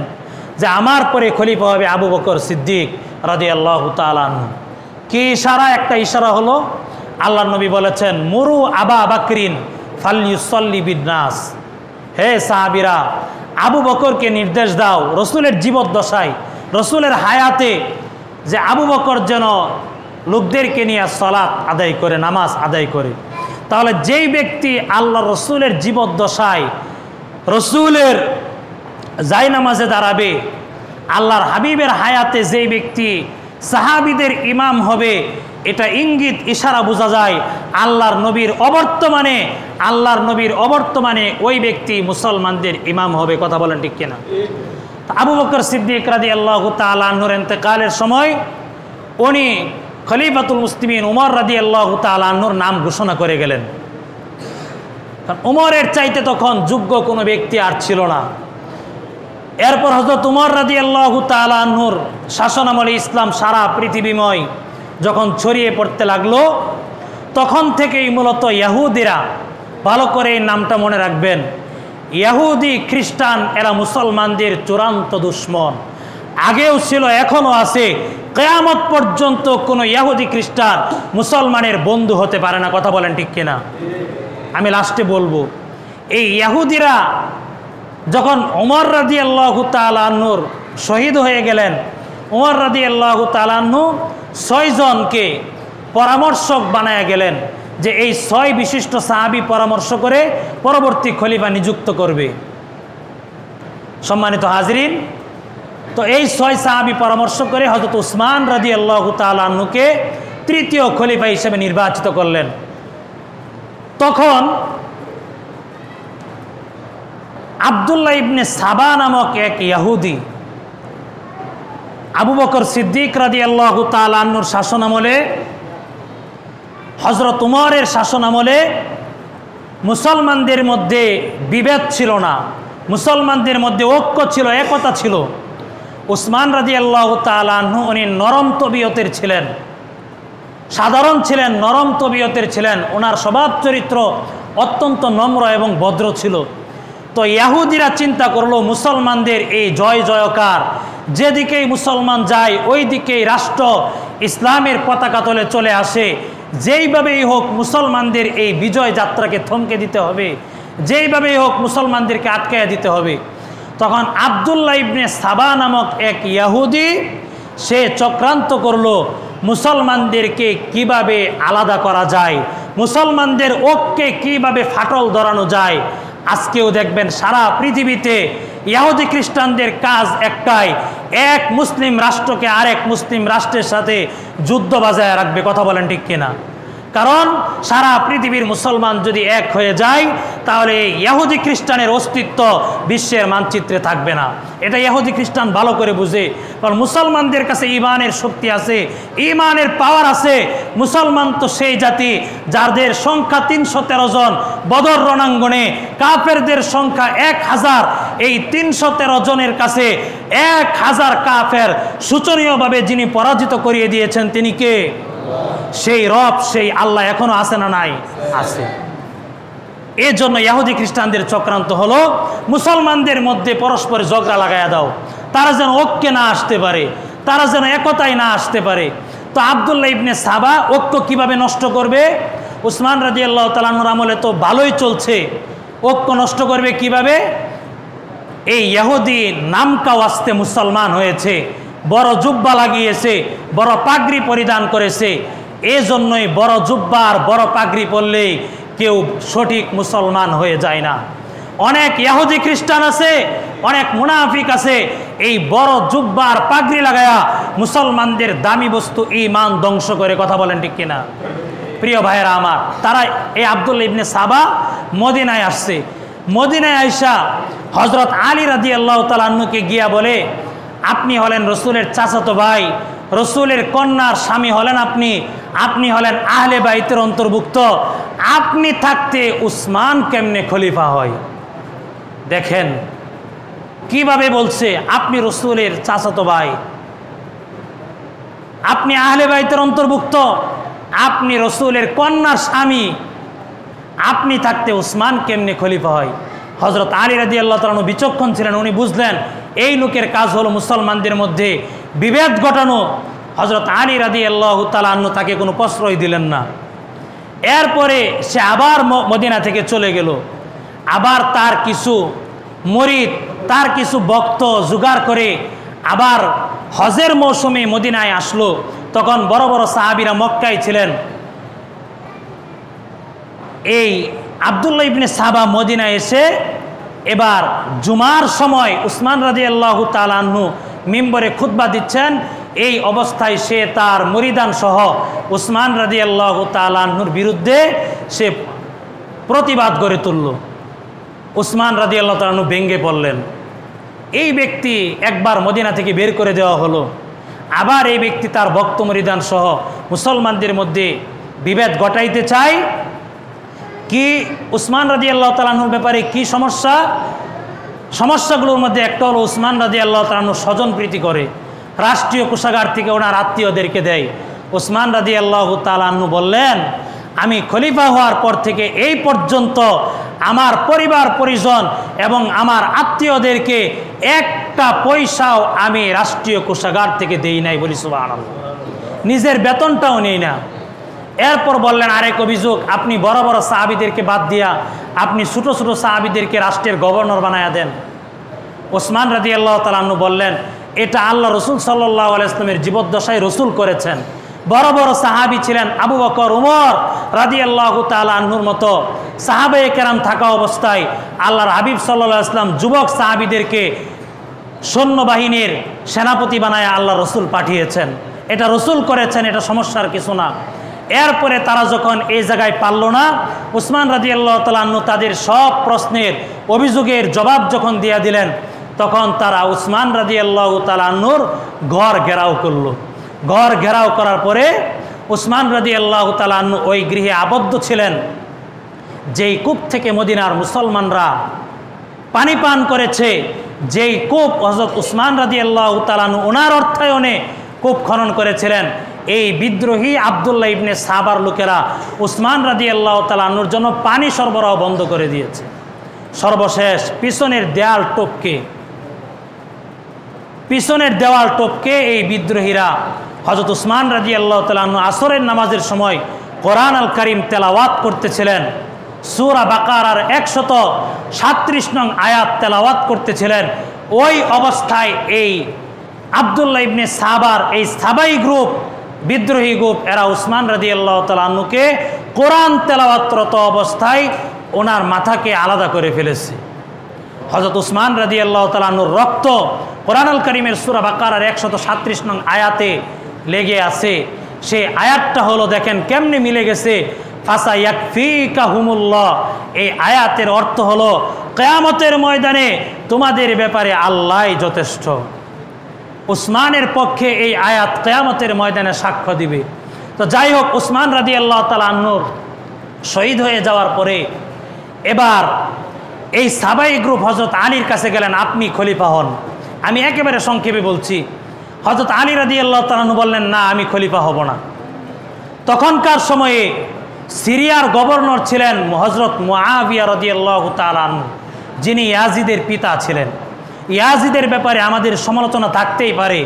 যে আমার পরে খলিফা হবে আবু বকর সিদ্দিক রাদিয়াল্লাহু তাআলা আনহু। কি ইশারা? একটা ইশারা হলো আল্লাহর নবী বলেছেন, মুরু আবা বাকরিন ফালইউসাল্লি বিন্নাস, হে সাহাবীরা আবু বকরকে নির্দেশ দাও রসুলের জীবদ্দশায়, রসুলের হায়াতে, যে আবু বকর যেন লোকদেরকে নিয়ে সালাত আদায় করে, নামাজ আদায় করে। তাহলে যেই ব্যক্তি আল্লাহ রসুলের জীবদ্দশায় রসুলের জায়নামাজে দাঁড়াবে, আল্লাহর হাবিবের হায়াতে যেই ব্যক্তি সাহাবীদের ইমাম হবে, এটা ইঙ্গিত ইশারা বোঝা যায় আল্লাহর নবীর অবর্তমানে ওই ব্যক্তি মুসলমানদের ইমাম হবে, কথা বলেন ঠিক কিনা? আবু বকর সিদ্দিক রাদিয়াল্লাহু তাআলা আনহুর ইন্তেকালের সময় উনি খলিফাতুল মুসলিমিন উমর রাদিয়াল্লাহু তাআলা আনহুর নাম ঘোষণা করে গেলেন। কারণ উমরের চাইতে তখন যোগ্য কোনো ব্যক্তি আর ছিল না। এরপর হযরত উমর রাদিয়াল্লাহু তাআলা আনহুর শাসনামলে ইসলাম সারা পৃথিবীময় যখন ছড়িয়ে পড়তে লাগলো, তখন থেকেই মূলত ইহুদিরা, ভালো করে এই নামটা মনে রাখবেন, ইহুদি খ্রিস্টান এরা মুসলমানদের চূড়ান্ত দুশমন। আগেও ছিল, এখনও আছে, কিয়ামত পর্যন্ত কোনো ইহুদি খ্রিস্টান মুসলমানের বন্ধু হতে পারে না, কথা বলেন ঠিক কিনা? আমি লাস্টে বলবো, এই ইহুদিরা যখন উমর রাদিয়াল্লাহু তাআলা আনহুর শহীদ হয়ে গেলেন, উমর রাদিয়াল্লাহু তাআলা আনহু 6 জনকে পরামর্শক বানায়া গেলেন যে এই 6 বিশিষ্ট সাহাবী পরামর্শ করে পরবর্তী খলিফা নিযুক্ত করবে। সম্মানিত হাজরিন, তো এই 6 সাহাবী পরামর্শ করে হযরত উসমান রাদিয়াল্লাহু তাআলা আনহুকে তৃতীয় খলিফা হিসেবে নির্বাচিত করলেন। তখন আব্দুল্লাহ ইবনে সাবা নামক এক ইহুদি আবু বকর সিদ্দিক রাদিয়াল্লাহু তাআলা আনহুর শাসনামলে, হযরত উমরের শাসনামলে মুসলমানদের মধ্যে বিভেদ ছিল না, মুসলমানদের মধ্যে ঐক্য ছিল, একতা ছিল। উসমান রাদিয়াল্লাহু তাআলা আনহু উনি নরম তবিয়তের ছিলেন, সাধারণ ছিলেন, নরম তবিয়তের ছিলেন। ওনার স্বভাব চরিত্র অত্যন্ত নম্র এবং ভদ্র ছিল। তো ইহুদিরা চিন্তা করলো মুসলমানদের এই জয় জয়কার, যেদিকেই মুসলমান যায় ওই দিকেই রাষ্ট্র ইসলামের পতাকা তলে চলে আসে, যেইভাবেই হোক মুসলমানদের এই বিজয় যাত্রাকে থমকে দিতে হবে, যেইভাবেই হোক মুসলমানদেরকে আটকাইয়া দিতে হবে। তখন আব্দুল্লাহ ইবনে সাবা নামক এক ইহুদি সে চক্রান্ত করলো মুসলমানদেরকে কিভাবে আলাদা করা যায়, মুসলমানদের ঐক্যে কিভাবে ফাটল ধরানো যায়। আজকেও দেখবেন সারা পৃথিবীতে ইহুদি খ্রিস্টানদের কাজ একটাই, এক মুসলিম রাষ্ট্রকে আরেক মুসলিম রাষ্ট্রের সাথে যুদ্ধ বাজায় রাখবে। কথা বলেন ঠিক কিনা? কারণ সারা পৃথিবীর মুসলমান যদি এক হয়ে যায় তাহলে ইহুদি খ্রিস্টানের অস্তিত্ব বিশ্বের মানচিত্রে থাকবে না। এটা ইহুদি খ্রিস্টান ভালো করে বুঝে, কারণ মুসলমানদের কাছে ঈমানের শক্তি আছে, ঈমানের পাওয়ার আছে। মুসলমান তো সেই জাতি যাদের সংখ্যা 313 জন বদর রণাঙ্গনে, কাফেরদের সংখ্যা 1000। এই 313 জনের কাছে 1000 কাফের শোচনীয়ভাবে যিনি পরাজিত করিয়ে দিয়েছেন তিনি কে? সেই রব, সেই আল্লাহ এখনো আছে না নাই? আছে। এই জন্য ইহুদি খ্রিস্টানদের চক্রান্ত হলো মুসলমানদের মধ্যে পরস্পর ঝগড়া লাগাইয়া দাও, তারা যেন ঐক্যে না আসতে পারে, তারা যেন একতায় না আসতে পারে। তো আব্দুল্লাহ ইবনে সাবা ঐক্য কিভাবে নষ্ট করবে? উসমান রাদিয়াল্লাহু তাআলা আনহুর আমলে তো ভালোই চলছে, ঐক্য নষ্ট করবে কিভাবে? এই ইহুদি নামকা ওয়াস্তে মুসলমান হয়েছে, বড় জুব্বা লাগিয়েছে, বড় পাগড়ি পরিধান করেছে। এই জন্যই বড় জুব্বা আর বড় পাগড়ি পরলেই কেউ সঠিক মুসলমান হয়ে যায় না। অনেক ইহুদি খ্রিস্টান আছে, অনেক মুনাফিক আছে, এই বড় জুব্বা আর পাগড়ি লাগায়া মুসলমানদের দামি বস্তু ঈমান ধ্বংস করে। কথা বলেন ঠিক কিনা? প্রিয় ভাইয়েরা আমার, তারা এই আব্দুল্লাহ ইবনে সাবা মদিনায় আসছে। মদিনায় আইসা হযরত আলী রাদিয়াল্লাহু তাআলা আনহুকে গিয়া বলে, আপনি হলেন রসুলের চাচাতো ভাই, রসুলের কন্যার স্বামী হলেন আপনি, আপনি হলেন আহলে বাইতের অন্তর্ভুক্ত, আপনি থাকতে উসমান কেমনে খলিফা হয়? দেখেন কিভাবে বলছে, আপনি রসুলের চাচাতো ভাই, আপনি আহলে বাইতের অন্তর্ভুক্ত, আপনি রসুলের কন্যার স্বামী, আপনি থাকতে উসমান কেমনে খলিফা হয়? হযরত আলী রাদিয়াল্লাহু তাআলা আনহু বিচক্ষণ ছিলেন, উনি বুঝলেন এই লোকের কাজ হলো মুসলমানদের মধ্যে বিভেদ ঘটানো। হযরত আলী রাদিয়াল্লাহু তাআলা আনহু তাকে কোনো প্রশ্রয় দিলেন না। এরপরে সে আবার মদিনা থেকে চলে গেল, আবার তার কিছু মুরিদ, তার কিছু ভক্ত জোগাড় করে আবার হজের মৌসুমে মদিনায় আসলো। তখন বড় বড় সাহাবীরা মক্কায় ছিলেন। এই আব্দুল্লাহ ইবনে সাবা মদিনায় এসে এবার জুমার সময় উসমান রাদিয়াল্লাহু তাআলা আনহু মিম্বরে খুতবা দিচ্ছেন। এই অবস্থায় সে তার মুরিদান সহ উসমান রাদিয়াল্লাহু তাআলা আনহুর বিরুদ্ধে সে প্রতিবাদ গড়ে তুলল। উসমান রাদিয়াল্লাহু তাআলা আনহু ভেঙ্গে পড়লেন। এই ব্যক্তি একবার মদিনা থেকে বের করে দেওয়া হলো, আবার এই ব্যক্তি তার ভক্ত মুরিদান সহ মুসলমানদের মধ্যে বিভেদ ঘটাইতে চায়। কি উসমান রাদিয়াল্লাহু তাআলা আনহুর ব্যাপারে কি সমস্যা? সমস্যাগুলোর মধ্যে একটা হলো উসমান রাদিয়াল্লাহু তাআলা আনহু স্বজন প্রীতি করে, রাষ্ট্রীয় কোষাগার থেকে ওনার আত্মীয়দেরকে দেয়। উসমান রাদিয়াল্লাহু তাআলা আনহু বললেন, আমি খলিফা হওয়ার পর থেকে এই পর্যন্ত আমার পরিবার পরিজন এবং আমার আত্মীয়দেরকে একটা পয়সাও আমি রাষ্ট্রীয় কোষাগার থেকে দেই নাই। বলি সুবহানাল্লাহ। নিজের বেতনটাও নেই না। এরপর বললেন আরেক অভিযোগ, আপনি বড় বড় সাহাবীদেরকে বাদ দিয়া আপনি ছোট ছোট সাহাবীদেরকে রাষ্ট্রের গভর্নর বানায়া দেন। ওসমান রাদিয়াল্লাহু তাআলা আনহু বললেন, এটা আল্লাহ রসুল সাল্লাল্লাহু আলাইহি ওয়াসাল্লামের জীবদ্দশায় রসুল করেছেন। বড় বড় সাহাবী ছিলেন, আবু বকর, উমর রাদিয়াল্লাহু তাআলা আনহুর মতো সাহাবায়ে কেরাম থাকা অবস্থায় আল্লাহর হাবিব সাল্লাল্লাহু আলাইহি ওয়াসাল্লাম যুবক সাহাবীদেরকে সৈন্যবাহিনীর সেনাপতি বানায় আল্লাহ রসুল পাঠিয়েছেন। এটা রসুল করেছেন, এটা সমস্যার কিছু না। এরপরে তারা যখন এই জায়গায় পারল না, উসমান রাদিয়াল্লাহু তাআলা আনহু তাদের সব প্রশ্নের অভিযোগের জবাব যখন দিয়ে দিলেন, তখন তারা উসমান রাদিয়াল্লাহু তাআলা আনহুর ঘর ঘেরাও করলো। ঘর ঘেরাও করার পরে উসমান রাদিয়াল্লাহু তাআলা আনহু ওই গৃহে আবদ্ধ ছিলেন, যেই কূপ থেকে মদিনার মুসলমানরা পানি পান করেছে, যেই কূপ হযরত উসমান রাদিয়াল্লাহু তাআলা আনহু ওনার অর্থায়নে কূপ খনন করেছিলেন, এই বিদ্রোহী আব্দুল্লাহ ইবনে সাবার লোকেরা উসমান রাদিয়াল্লাহু তাআলা আনহুর জন্য পানি সরবরাহ বন্ধ করে দিয়েছে। সর্বশেষ পিছনের দেওয়াল টপকে এই বিদ্রোহীরা হযরত উসমান রাদিয়াল্লাহু তাআলা আনহু আসরের নামাজের সময় কোরআন আল কারীম তেলাওয়াত করতেছিলেন। সূরা বাকারার 137 নং আয়াত তেলাওয়াত করতেছিলেন। ওই অবস্থায় এই আব্দুল্লাহ ইবনে সাবার, এই সাবাই গ্রুপ, বিদ্রোহী গ্রুপ, এরা উসমান রাদিয়াল্লাহু তাআলা আনহুকে কোরআন তেলাওয়াতরত অবস্থায় ওনার মাথাকে আলাদা করে ফেলেছে। হযরত উসমান রাদিয়াল্লাহু তাআলা আনহুর রক্ত কোরআন আল কারীমের সূরা বাকারার 137 নং আয়াতে লেগে আছে। সেই আয়াতটা হলো, দেখেন কেমনে মিলে গেছে, ফাসায়াকফিকাহুমুল্লাহ। এই আয়াতের অর্থ হলো কিয়ামতের ময়দানে তোমাদের ব্যাপারে আল্লাহই যথেষ্ট। উসমানের পক্ষে এই আয়াত কিয়ামতের ময়দানে সাক্ষ্য দিবে। তো যাই হোক, উসমান রাদিয়াল্লাহু তাআলা আনহু শহীদ হয়ে যাওয়ার পরে এবার এই সাবাই গ্রুপ হযরত আলীর কাছে গেলেন, আপনি খলিফা হন। আমি একেবারে সংক্ষেপে বলছি। হযরত আলী রাদিয়াল্লাহু তাআলা আনহু বললেন, না, আমি খলিফা হব না। তখনকার সময়ে সিরিয়ার গভর্নর ছিলেন হযরত মুআবিয়া রাদিয়াল্লাহু তাআলা আনহু, যিনি ইয়াজিদের পিতা ছিলেন। ইয়াজিদের ব্যাপারে আমাদের সমালোচনা থাকতেই পারে,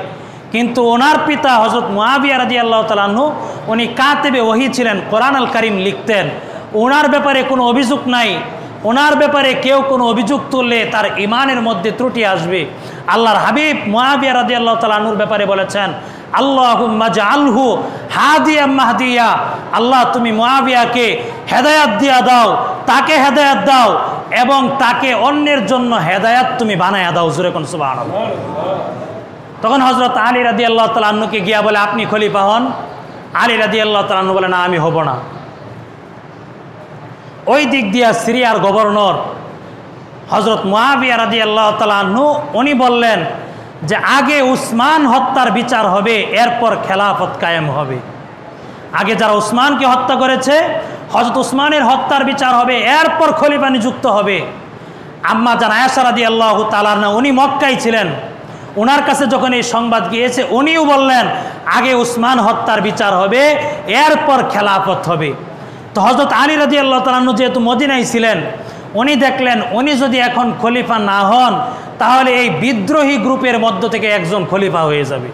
কিন্তু ওনার পিতা হযরত মুআবিয়া রাদিয়াল্লাহু তাআলা আনহু উনি কাতেবে ওহী ছিলেন, কোরআন আল কারীম লিখতেন। ওনার ব্যাপারে কোনো অভিযোগ নাই। ওনার ব্যাপারে কেউ কোনো অভিযোগ তুললে তার ইমানের মধ্যে ত্রুটি আসবে। আল্লাহর হাবিব মুআবিয়া রাদিয়াল্লাহু তাআলা আনহুর ব্যাপারে বলেছেন, আল্লাহুম্মা জাআলহু হাদিয়াম মাহদিয়া। আল্লাহ, তুমি মুআবিয়াকে হেদায়াত দিয়া দাও, তাকে হেদায়াত দাও, এবং তাকে অন্যের জন্য হেদায়াত তুমি বানায়া দাও। জোরে কোন সুবহানাল্লাহ। তখন হযরত আলী রাদিয়াল্লাহু তাআলা আনহুকে গিয়া বলে, আপনি খলিফা হন। আলী রাদিয়াল্লাহু তাআলা আনহু বলে, না, আমি হব না। ওই দিক দিয়া সিরিয়ার গভর্নর হযরত মুআবিয়া রাদিয়াল্লাহু তাআলা আনহু উনি বললেন যে আগে উসমান হত্যার বিচার হবে, এরপর খেলাফত কায়েম হবে। আগে যারা উসমানকে হত্যা করেছে, হযরত উসমানের হত্যার বিচার হবে, এরপর খলিফা নিযুক্ত হবে। আম্মা জান আয়েশা রাদিয়াল্লাহু তাআলা আনহা উনি মক্কায় ছিলেন। ওনার কাছে যখন এই সংবাদ গিয়েছে, উনিও বললেন আগে উসমান হত্যার বিচার হবে, এরপর খেলাফত হবে। তো হযরত আলী রাদিয়াল্লাহু তাআলা আনহু যেহেতু মদিনায় ছিলেন, উনি দেখলেন উনি যদি এখন খলিফা না হন, তাহলে এই বিদ্রোহী গ্রুপের মধ্য থেকে একজন খলিফা হয়ে যাবে।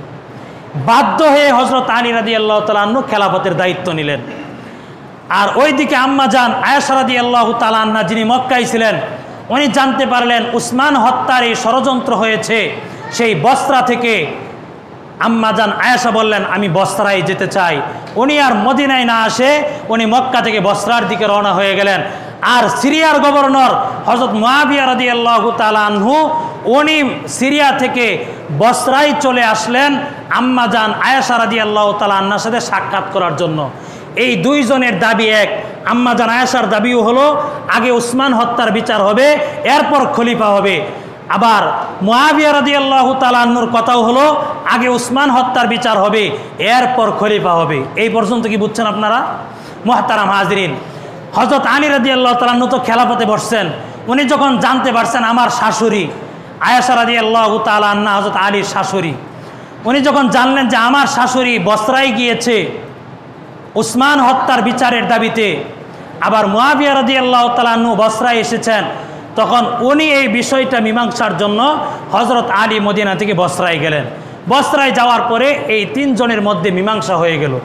বাধ্য হয়ে হযরত আলী রাদিয়াল্লাহু তাআলা আনহু খেলাফতের দায়িত্ব নিলেন। আর ওইদিকে আম্মা জান আয়েশা রাদিয়াল্লাহু তাআলা আনহা, যিনি মক্কায় ছিলেন, উনি জানতে পারলেন উসমান হত্যার এই ষড়যন্ত্র হয়েছে। সেই বসরা থেকে আম্মা জান আয়েশা বললেন, আমি বসরায় যেতে চাই। উনি আর মদিনায় না আসে উনি মক্কা থেকে বসরার দিকে রওনা হয়ে গেলেন। আর সিরিয়ার গভর্নর হযরত মুআবিয়া রাদিয়াল্লাহু তাআলা আনহু উনি সিরিয়া থেকে বসরায় চলে আসলেন আম্মা জান আয়েশা রাদিয়াল্লাহু তাআলা আনহার সাথে সাক্ষাৎ করার জন্য। এই দুইজনের দাবি এক। আম্মা জান আয়েশার দাবিও হলো আগে উসমান হত্যার বিচার হবে, এরপর খলিফা হবে। আবার মুআবিয়া রাদিয়াল্লাহু তাআলা আনহুর কথাও হলো আগে উসমান হত্যার বিচার হবে, এরপর খলিফা হবে। এই পর্যন্ত কি বুঝছেন আপনারা? মুহতারাম হাজরিন, হযরত আলী রাদিয়াল্লাহু তাআলা আনহু তো খেলাফতে বসছেন। উনি যখন জানতে পারছেন আমার শাশুড়ি আয়েশা রাদিয়াল্লাহু তাআলা আনহা হযরত আলীর শাশুড়ি, উনি যখন জানলেন যে আমার শাশুড়ি বসরায় গিয়েছে উসমান হত্যার বিচারের দাবিতে, আবার মুআবিয়া রাদিয়াল্লাহু তাআলা আনহু বসরায় এসেছেন, তখন উনি এই বিষয়টা মীমাংসার জন্য হযরত আলী মদিনা থেকে বসরায় গেলেন। বসরায় যাওয়ার পরে এই তিনজনের মধ্যে মীমাংসা হয়ে গেল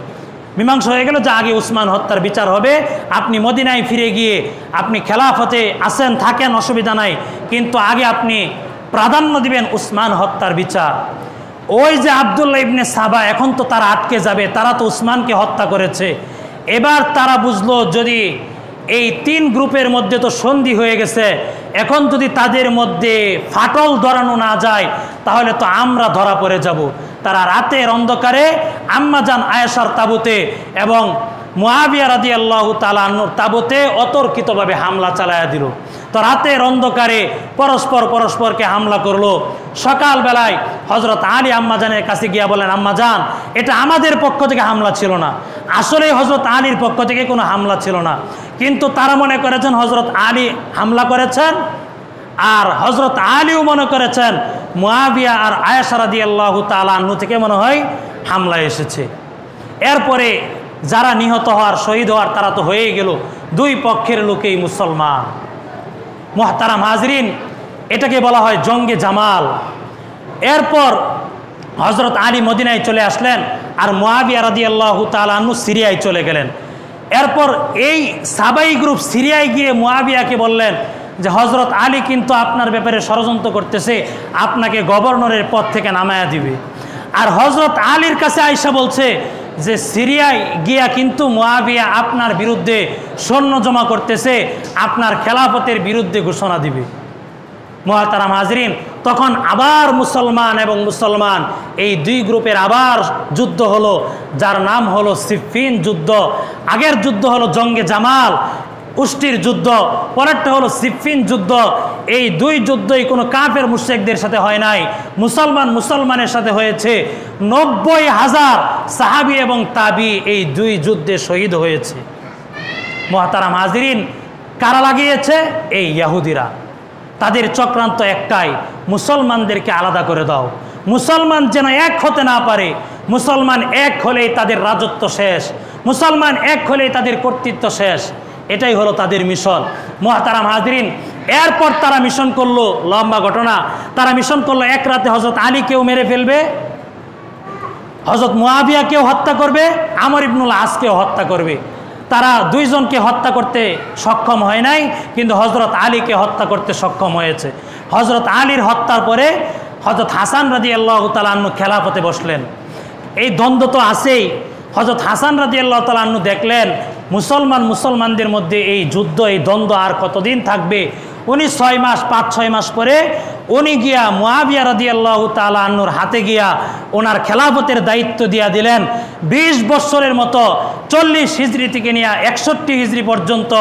যে আগে উসমান হত্যার বিচার হবে। আপনি মদিনায় ফিরে গিয়ে আপনি খেলাফতে আসেন, থাকেন, অসুবিধা নাই, কিন্তু আগে আপনি প্রাধান্য দিবেন উসমান হত্যার বিচার। ওই যে আব্দুল্লাহ ইবনে সাবা, এখন তো তারা আটকে যাবে, তারা তো উসমানকে হত্যা করেছে। এবার তারা বুঝলো যদি এই তিন গ্রুপের মধ্যে তো সন্ধি হয়ে গেছে, এখন যদি তাদের মধ্যে ফাটল ধরানো না যায় তাহলে তো আমরা ধরা পড়ে যাব। তারা রাতের অন্ধকারে আম্মা জান আয়েশার তাবুতে এবং মুআবিয়া রাদিয়াল্লাহু তাআলা আনহুর তাবুতে অতর্কিতভাবে হামলা চালায়া দিল। তো রাতের অন্ধকারে পরস্পরকে হামলা করলো। সকালবেলায় হযরত আলী আম্মা জানের কাছে গিয়া বলেন, আম্মা জান, এটা আমাদের পক্ষ থেকে হামলা ছিল না, আসলে হযরত আলীর পক্ষ থেকে কোনো হামলা ছিল না, কিন্তু তারা মনে করেছেন হযরত আলী হামলা করেছেন আর হযরত আলীও মনে করেছেন মুয়াবিয়া আর আয়েশা রাদিয়াল্লাহু তাআলা আনহু থেকে মনে হয় হামলা এসেছে। এরপরে যারা নিহত হওয়ার শহীদ হওয়ার তারা তো হয়েই গেল, দুই পক্ষের লোকেই মুসলমান। মুহতারাম হাজরিন, এটাকে বলা হয় জঙ্গে জামাল। এরপর হযরত আলী মদিনায় চলে আসলেন আর মুয়াবিয়া রাদিয়াল্লাহু তাআলা আনহু সিরিয়ায় চলে গেলেন। এরপর এই সাহাবাই গ্রুপ সিরিয়ায় গিয়ে মুয়াবিয়াকে বললেন যে হযরত আলী কিন্তু আপনার ব্যাপারে ষড়যন্ত্র করতেছে, আপনাকে গভর্নরের পদ থেকে নামায়া দিবে। আর হযরত আলীর কাছে আয়েশা বলছে যে সিরিয়ায় গিয়া কিন্তু মুয়াবিয়া আপনার বিরুদ্ধে সৈন্য জমা করতেছে, আপনার খেলাফতের বিরুদ্ধে ঘোষণা দিবে। মুহতারাম হাজরিন, তখন আবার মুসলমান এবং মুসলমান এই দুই গ্রুপের আবার যুদ্ধ হলো, যার নাম হলো সিফিন যুদ্ধ। আগের যুদ্ধ হলো জঙ্গে জামাল, উষ্টির যুদ্ধ, পরেরটা হলো সিফিন যুদ্ধ। এই দুই যুদ্ধই কোনো কাফের মুশরিকদের সাথে হয় নাই, মুসলমানের সাথে হয়েছে। 90,000 সাহাবী এবং তাবি এই দুই যুদ্ধে শহীদ হয়েছে। মুহতারাম হাজরিন, কারা লাগিয়েছে? এই ইহুদিরা। তাদের চক্রান্ত একটাই, মুসলমানদেরকে আলাদা করে দাও, মুসলমান যেন এক হতে না পারে। মুসলমান এক হলেই তাদের রাজত্ব শেষ, মুসলমান এক হলেই তাদের কর্তৃত্ব শেষ। এটাই হলো তাদের মিশন। মুহতারাম হাজরিন, এরপর তারা মিশন করলো, লম্বা ঘটনা। তারা মিশন করলো এক রাতে হযরত আলীকেও মেরে ফেলবে, হযরত মুয়াবিয়াকেও হত্যা করবে, আমর ইবনুল আসকেও হত্যা করবে। তারা দুইজনকে হত্যা করতে সক্ষম হয় নাই, কিন্তু হযরত আলীকে হত্যা করতে সক্ষম হয়েছে। হযরত আলীর হত্যার পরে হযরত হাসান রাদিয়াল্লাহু তাআলা আনহু খেলাফতে বসলেন। এই দ্বন্দ্ব তো আছেই। হযরত হাসান রাদিয়াল্লাহু তাআলা আনহু দেখলেন মুসলমানদের মধ্যে এই যুদ্ধ, এই দ্বন্দ্ব আর কতদিন থাকবে। উনি 5-6 মাস পরে উনি গিয়া মুয়াবিয়া রাদিয়াল্লাহু তাআলা আনহুর হাতে গিয়া ওনার খেলাফতের দায়িত্ব দিয়া দিলেন। 20 বছরের মতো 40 হিজরি থেকে নিয়ে 61 হিজরি পর্যন্ত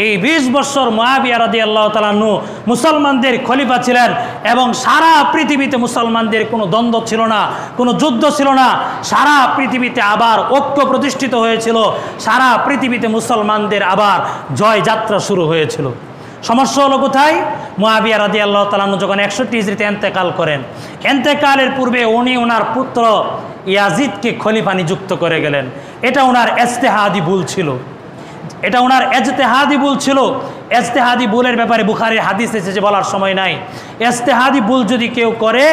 এই 20 বছর মুয়াবিয়া রাদিয়াল্লাহু তাআলা আনহু মুসলমানদের খলিফা ছিলেন এবং সারা পৃথিবীতে মুসলমানদের কোনো দ্বন্দ্ব ছিল না, কোনো যুদ্ধ ছিল না। সারা পৃথিবীতে আবার ঐক্য প্রতিষ্ঠিত হয়েছিল, সারা পৃথিবীতে মুসলমানদের আবার জয়যাত্রা শুরু হয়েছিল। সমস্যা হলো কোথায়? মুয়াবিয়া রাদিয়াল্লাহু তাআলা আনহু যখন 61 হিজরিতে ইন্তেকাল করেন, ইন্তেকালের পূর্বে উনি ওনার পুত্র ইয়াজিদকে খলিফা নিযুক্ত করে গেলেন। এটা ওনার ইজতিহাদি ভুল ছিল, এটা ওনার ইজতিহাদি ভুল ছিল। ইজতিহাদি ভুলের ব্যাপারে বুখারীর হাদিস এসেছে, বলার সময় নাই। ইজতিহাদি ভুল যদি কেউ করে,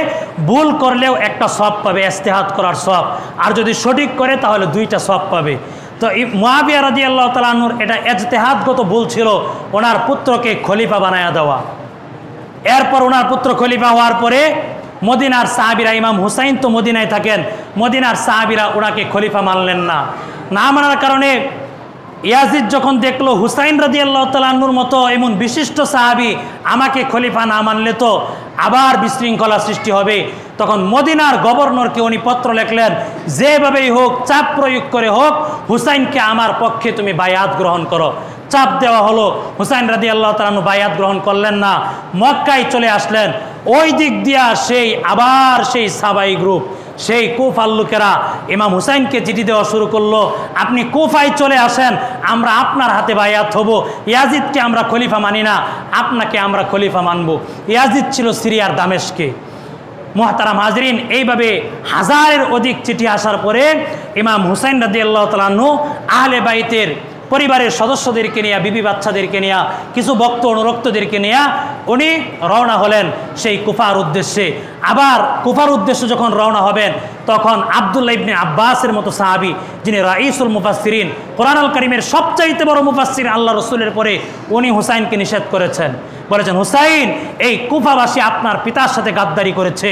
ভুল করলেও একটা সওয়াব পাবে, ইজতিহাদ করার সওয়াব, আর যদি সঠিক করে তাহলে 2টা সওয়াব পাবে। তো মুয়াবিয়া রাদিয়াল্লাহু তাআলা আনহুর এটা ইজতিহাদগত ভুল ছিল, ওনার পুত্রকে খলিফা বানায়া দেওয়া। এরপর ওনার পুত্র খলিফা হওয়ার পরে মদিনার সাহাবীরা, ইমাম হুসাইন তো মদিনায় থাকেন, মদিনার সাহাবীরা ওনাকে খলিফা মানলেন না। না মানার কারণে ইয়াজিদ যখন দেখলো হুসাইন রাদিয়াল্লাহু তাআলা আনহুর মতো এমন বিশিষ্ট সাহাবী আমাকে খলিফা না মানলে তো আবার বিশৃঙ্খলা সৃষ্টি হবে, তখন মদিনার গভর্নরকে উনি পত্র লিখলেন, যেভাবেই হোক, চাপ প্রয়োগ করে হোক, হুসাইনকে আমার পক্ষে তুমি বায়াত গ্রহণ করো। চাপ দেওয়া হলো, হুসাইন রাদিয়াল্লাহু তাআলা আনহু বায়াত গ্রহণ করলেন না, মক্কায় চলে আসলেন। ওই দিক দিয়া সেই সাহাবাই গ্রুপ, সেই কুফার লোকেরা ইমাম হুসাইনকে চিঠি দেওয়া শুরু করলো, আপনি কুফায় চলে আসেন, আমরা আপনার হাতে বায়াত হব। ইয়াজিদকে আমরা খলিফা মানি না, আপনাকে আমরা খলিফা মানব। ইয়াজিদ ছিল সিরিয়ার দামেস্কে। মুহতারাম হাজরিন, এইভাবে 1000-এর অধিক চিঠি আসার পরে ইমাম হুসাইন রাদিয়াল্লাহু তাআলা আনহু আহলে বাইতের পরিবারের সদস্যদেরকে নিয়ে, বিবি বাচ্চাদেরকে নিয়ে, কিছু ভক্ত অনুরক্তদেরকে নিয়ে উনি রওনা হলেন সেই কুফার উদ্দেশ্যে। আবার কুফার উদ্দেশ্যে যখন রওনা হবেন, তখন আব্দুল্লাহ ইবনে আব্বাসের মতো সাহাবী, যিনি রাইসুল মুফাসসিরিন, কোরআন আল কারীমের সবচাইতে বড় মুফাসসির আল্লাহ রসুলের পরে, উনি হুসাইনকে নিষেধ করেছেন। বলেছেন, হুসাইন, এই কুফাবাসী আপনার পিতার সাথে গাদ্দারি করেছে,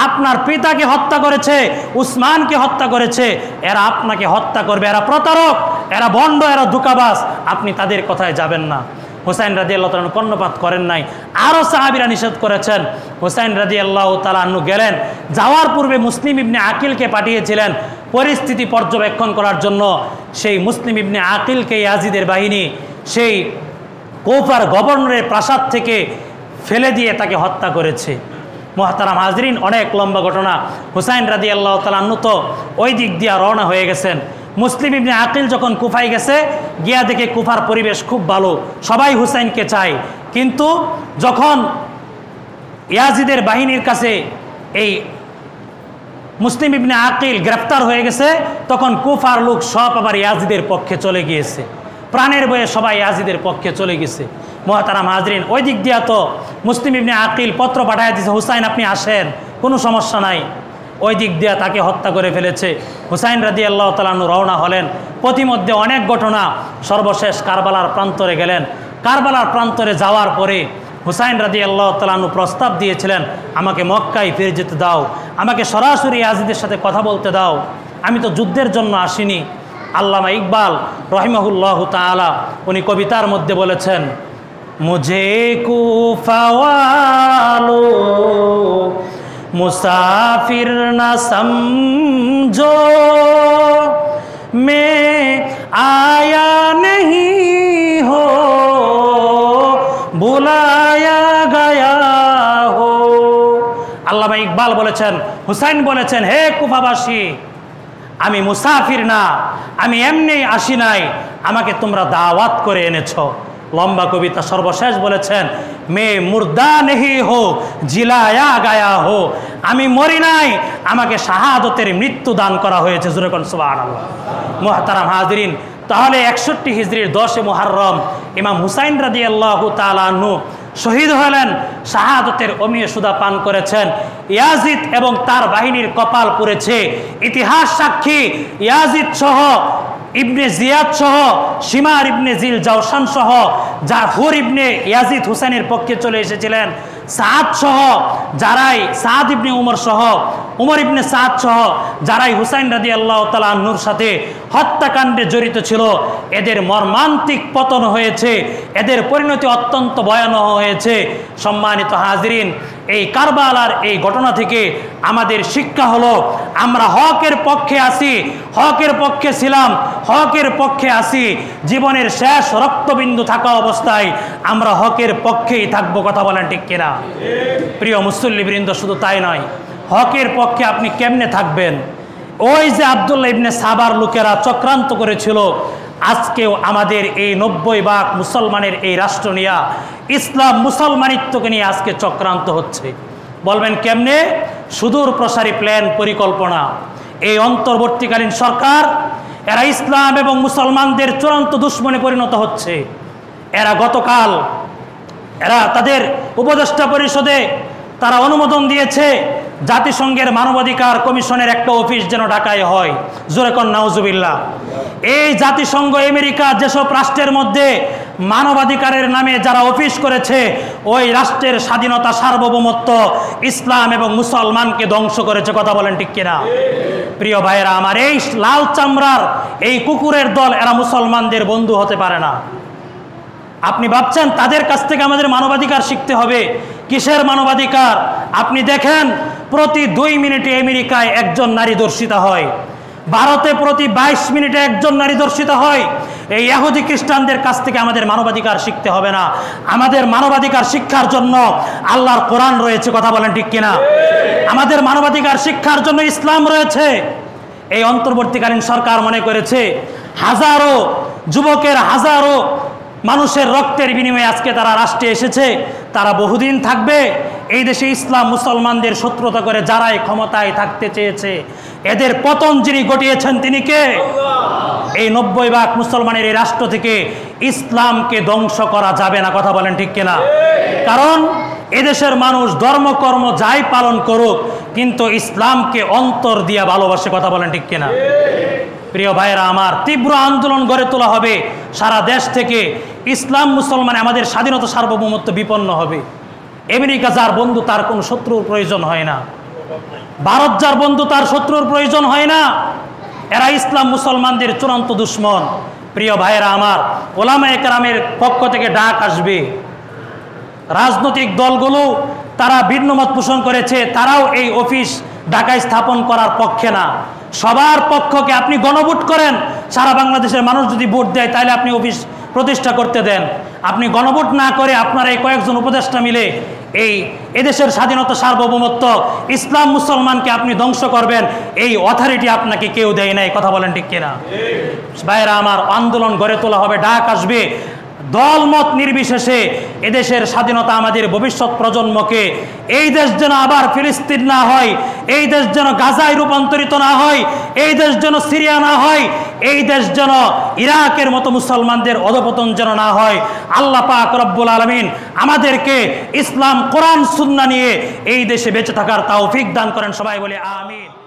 আপনার পিতাকে হত্যা করেছে, উসমানকে হত্যা করেছে, এরা আপনাকে হত্যা করবে, এরা প্রতারক, এরা ভণ্ড, এরা ধোঁকাবাজ, আপনি তাদের কথায় যাবেন না। হুসাইন রাদিয়াল্লাহু তাআলা আনহু কর্ণপাত করেন নাই। আরও সাহাবীরা নিষেধ করেছেন। হুসাইন রাদিয়াল্লাহু তাআলা আনহু গেলেন। যাওয়ার পূর্বে মুসলিম ইবনে আকিলকে পাঠিয়েছিলেন পরিস্থিতি পর্যবেক্ষণ করার জন্য। সেই মুসলিম ইবনে আকিলকে ইয়াজিদের বাহিনী সেই কুফার গভর্নরের প্রাসাদ থেকে ফেলে দিয়ে তাকে হত্যা করেছে। মুহতারাম হাজরিন, অনেক লম্বা ঘটনা। হুসাইন রাদিয়াল্লাহু তাআলা আনহু তো ওই দিক দিয়ে রওনা হয়ে গেছেন। মুসলিম ইবনে আকিল যখন কুফায় গেছে, গিয়া দেখে কুফার পরিবেশ খুব ভালো, সবাই হুসাইনকে চায়। কিন্তু যখন ইয়াজিদের বাহিনীর কাছে এই মুসলিম ইবনে আকিল গ্রেফতার হয়ে গেছে, তখন কুফার লোক সব আবার ইয়াজিদের পক্ষে চলে গিয়েছে, প্রাণের বয়ে সবাই ইয়াজিদের পক্ষে চলে গেছে। মুহতারাম হাজরিন, ওই দিক দিয়া তো মুসলিম ইবনে আকিল পত্র পাঠায় দিয়েছে, হুসাইন আপনি আসেন, কোনো সমস্যা নাই। ওই দিক দিয়া তাকে হত্যা করে ফেলেছে। হুসাইন রাদিয়াল্লাহু তাআলা আনহু রওনা হলেন। প্রতিমধ্যে অনেক ঘটনা, সর্বশেষ কারবালার প্রান্তরে গেলেন। কারবালার প্রান্তরে যাওয়ার পরে হুসাইন রাদিয়াল্লাহু তাআলা আনহু প্রস্তাব দিয়েছিলেন, আমাকে মক্কায় ফিরে যেতে দাও, আমাকে সরাসরি ইয়াজিদের সাথে কথা বলতে দাও, আমি তো যুদ্ধের জন্য আসিনি। আল্লামা ইকবাল রহিমাহুল্লাহ তাআলা উনি কবিতার মধ্যে বলেছেন, মুঝে কুফা ওয়ালো মুসাফির না সমঝো, মে আয়া নেহি হো বুলায়া গায়া হো। আল্লামা ইকবাল বলেছেন, হুসাইন বলেছেন, হে কুফাবাসী, আমি মুসাফির না, আমি এমনি আসি নাই, আমাকে তোমরা দাওয়াত করে এনেছো। লম্বা কবিতা। সর্বশেষ বলেছেন, মে মুর্দা নেহি হো জিলায়া গায়া হো, আমি মরি নাই, আমাকে শাহাদতের মৃত্যু দান করা হয়েছে। জোরে কোন সুবহানাল্লাহ। মুহতারাম হাজিরিন, তাহলে 61 হিজরির 10 মুহররম ইমাম হুসাইন রাদিয়াল্লাহু তাআলা আনহু শহীদ হলেন, শাহাদতের অমীয় সুধা পান করেছেন। ইয়াজিদ এবং তার বাহিনীর কপাল পুড়েছে। ইতিহাস সাক্ষী, ইয়াজিদ সহ, ইবনে জিয়াদ সহ, শিমার ইবনে জিল জাওশান সহ, জাফর ইবনে ইয়াজিদ হুসাইনের পক্ষে চলে এসেছিলেন, সাদ সহ যারাই, সাদ ইবনে উমর সহ, উমর ইবনে সাদ সহ যারাই হুসাইন রাদিয়াল্লাহু তাআলা আনহুর সাথে হত্যাকাণ্ডে জড়িত ছিল, এদের মর্মান্তিক পতন হয়েছে, এদের পরিণতি অত্যন্ত ভয়ানক হয়েছে। সম্মানিত হাজিরিন, এই কারবালার এই ঘটনা থেকে আমাদের শিক্ষা হলো, আমরা হকের পক্ষে আছি, হকের পক্ষে ছিলাম, হকের পক্ষে আছি, জীবনের শেষ রক্তবিন্দু থাকা অবস্থায় আমরা হকের পক্ষেই থাকবো। কথা বলেন ঠিক কিনা? প্রিয় মুসল্লিবৃন্দ, শুধু তাই নয়, হকের পক্ষে আপনি কেমনে থাকবেন? ওই যে আব্দুল্লাহ ইবনে সাবার লোকেরা চক্রান্ত করেছিল, আজকেও আমাদের এই 90 ভাগ মুসলমানের এই রাষ্ট্র নিয়ে, ইসলাম মুসলমানিত্বকে নিয়ে আজকে চক্রান্ত হচ্ছে। বলবেন কেমনে? সুদূর প্রসারী প্ল্যান, পরিকল্পনা। এই অন্তর্বর্তীকালীন সরকার, এরা ইসলাম এবং মুসলমানদের চূড়ান্ত দুশ্মনে পরিণত হচ্ছে। এরা গতকাল তাদের উপদেষ্টা পরিষদে তারা অনুমোদন দিয়েছে জাতিসংঘের মানবাধিকার কমিশনের একটা অফিস যেন ঢাকায় হয়। জোরে কোন নাউজুবিল্লাহ। এই জাতিসংঘ আমেরিকা যেসব রাষ্ট্রের মধ্যে মানবাধিকারের নামে যারা অফিস করেছে, ওই রাষ্ট্রের স্বাধীনতা, সার্বভৌমত্ব, ইসলাম এবং মুসলমানকে ধ্বংস করেছে। কথা বলেন ঠিক কিনা? প্রিয় ভাইয়েরা আমার, এই লাল চামড়ার এই কুকুরের দল, এরা মুসলমানদের বন্ধু হতে পারে না। আপনি ভাবছেন তাদের কাছ থেকে আমাদের মানবাধিকার শিখতে হবে? কিসের মানবাধিকার? আপনি দেখেন, প্রতি 2 মিনিটে আমেরিকায় একজন নারী ধর্ষিতা হয়, ভারতে প্রতি 22 মিনিটে একজন নারী ধর্ষিত হয়। এই ইহুদি খ্রিস্টানদের কাছ থেকে আমাদের মানবাধিকার শিখতে হবে না। আমাদের মানবাধিকার শিক্ষার জন্য আল্লাহর কোরআন রয়েছে। কথা বলেন ঠিক কিনা? আমাদের মানবাধিকার শিক্ষার জন্য ইসলাম রয়েছে। এই অন্তর্বর্তীকালীন সরকার মনে করেছে হাজারো যুবকের, হাজারো মানুষের রক্তের বিনিময়ে আজকে তারা রাষ্ট্রে এসেছে, তারা বহুদিন থাকবে। এই দেশে ইসলাম মুসলমানদের শত্রুতা করে যারাই ক্ষমতায় থাকতে চেয়েছে, এদের পতন যিনি ঘটিয়েছেন তিনি কে? এই 90 ভাগ মুসলমানের এই রাষ্ট্র থেকে ইসলামকে ধ্বংস করা যাবে না। কথা বলেন ঠিক কিনা? কারণ এদেশের মানুষ ধর্মকর্ম যাই পালন করুক, কিন্তু ইসলামকে অন্তর দিয়া ভালোবাসে। কথা বলেন ঠিক কিনা? প্রিয় ভাইয়েরা আমার, তীব্র আন্দোলন গড়ে তোলা হবে সারা দেশ থেকে। ইসলাম মুসলমান, আমাদের স্বাধীনতা, সার্বভৌমত্ব বিপন্ন হবে। আমেরিকা যার বন্ধু, তার কোনো শত্রুর প্রয়োজন হয় না। ভারত যার বন্ধু, তার শত্রুর প্রয়োজন হয় না। এরা ইসলাম মুসলমানদের চূড়ান্ত দুশ্মন। প্রিয় ভাইয়েরা আমার, ওলামায়ে কেরামের পক্ষ থেকে ডাক আসবে। রাজনৈতিক দলগুলো তারা ভিন্ন মত পোষণ করেছে, তারাও এই অফিস ঢাকায় স্থাপন করার পক্ষে না। সবার পক্ষকে আপনি গণভোট করেন, সারা বাংলাদেশের মানুষ যদি ভোট দেয় তাহলে আপনি অফিস প্রতিষ্ঠা করতে দেন। আপনি গণভোট না করে আপনারা এই কয়েকজন উপদেষ্টা মিলে এদেশের স্বাধীনতা, সার্বভৌমত্ব, ইসলাম মুসলমানকে আপনি ধ্বংস করবেন, এই অথরিটি আপনাকে কেউ দেয় নাই। কথা বলেন ঠিক কিনা? ভাইয়েরা আমার, আন্দোলন গড়ে তোলা হবে, ডাক আসবে। দলমত নির্বিশেষে এদেশের স্বাধীনতা আমাদের ভবিষ্যৎ প্রজন্মকে, এই দেশ যেন আবার ফিলিস্তিন না হয়, এই দেশ যেন গাজায় রূপান্তরিত না হয়, এই দেশ যেন সিরিয়া না হয়, এই দেশ যেন ইরাকের মতো মুসলমানদের অধপতন যেন না হয়। আল্লাহ পাক রব্বুল আলামিন আমাদেরকে ইসলাম কোরআন সুন্নাহ নিয়ে এই দেশে বেঁচে থাকার তৌফিক দান করেন। সবাই বলে আমিন।